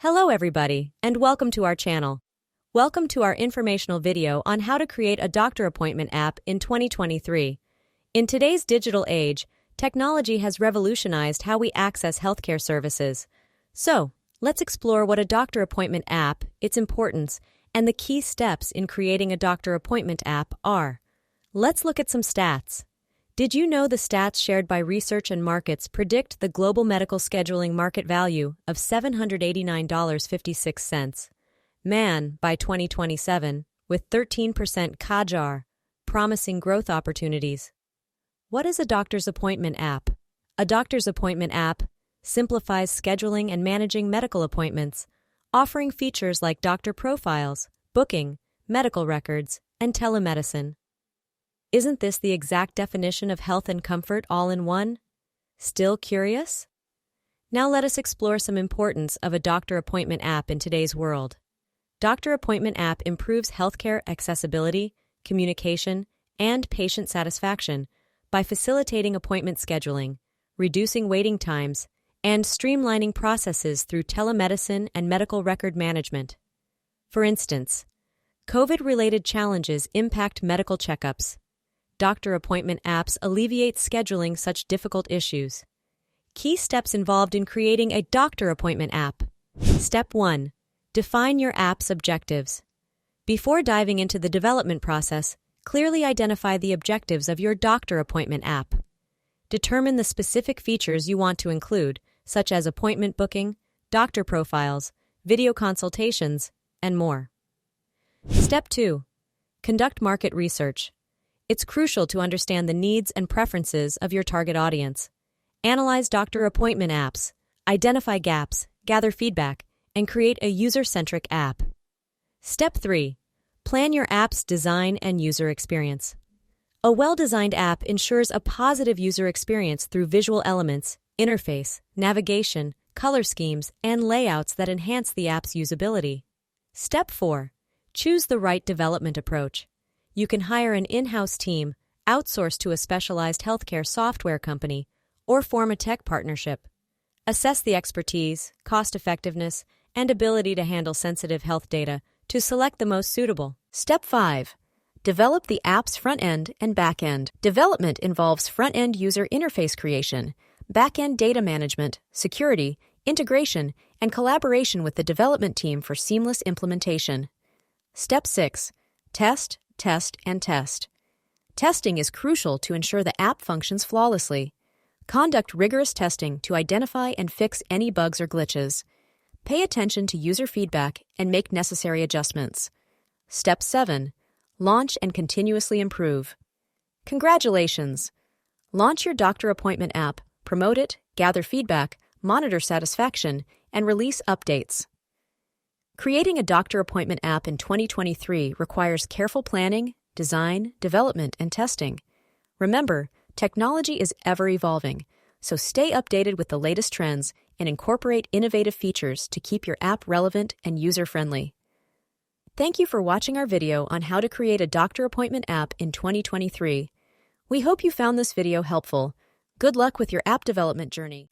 Hello everybody, and welcome to our channel. Welcome to our informational video on how to create a doctor appointment app in 2023. In today's digital age, technology has revolutionized how we access healthcare services. So, let's explore what a doctor appointment app, its importance, and the key steps in creating a doctor appointment app are. Let's look at some stats. Did you know the stats shared by Research and Markets predict the global medical scheduling market value of $789.56 by 2027, with 13% CAGR, promising growth opportunities? What is a doctor's appointment app? A doctor's appointment app simplifies scheduling and managing medical appointments, offering features like doctor profiles, booking, medical records, and telemedicine. Isn't this the exact definition of health and comfort all in one? Still curious? Now let us explore some importance of a doctor appointment app in today's world. Doctor appointment app improves healthcare accessibility, communication, and patient satisfaction by facilitating appointment scheduling, reducing waiting times, and streamlining processes through telemedicine and medical record management. For instance, COVID-related challenges impact medical checkups. Doctor appointment apps alleviate scheduling such difficult issues. Key steps involved in creating a doctor appointment app. Step 1. Define your app's objectives. Before diving into the development process, clearly identify the objectives of your doctor appointment app. Determine the specific features you want to include, such as appointment booking, doctor profiles, video consultations, and more. Step 2. Conduct market research. It's crucial to understand the needs and preferences of your target audience. Analyze doctor appointment apps, identify gaps, gather feedback, and create a user-centric app. Step 3. Plan your app's design and user experience. A well-designed app ensures a positive user experience through visual elements, interface, navigation, color schemes, and layouts that enhance the app's usability. Step 4. Choose the right development approach. You can hire an in-house team, outsource to a specialized healthcare software company, or form a tech partnership. Assess the expertise, cost-effectiveness, and ability to handle sensitive health data to select the most suitable. Step 5. Develop the app's front-end and back-end. Development involves front-end user interface creation, back-end data management, security, integration, and collaboration with the development team for seamless implementation. Step 6. Test, and test. Testing is crucial to ensure the app functions flawlessly. Conduct rigorous testing to identify and fix any bugs or glitches. Pay attention to user feedback and make necessary adjustments. Step 7. Launch and continuously improve. Congratulations! Launch your doctor appointment app, promote it, gather feedback, monitor satisfaction, and release updates. Creating a doctor appointment app in 2023 requires careful planning, design, development, and testing. Remember, technology is ever-evolving, so stay updated with the latest trends and incorporate innovative features to keep your app relevant and user-friendly. Thank you for watching our video on how to create a doctor appointment app in 2023. We hope you found this video helpful. Good luck with your app development journey.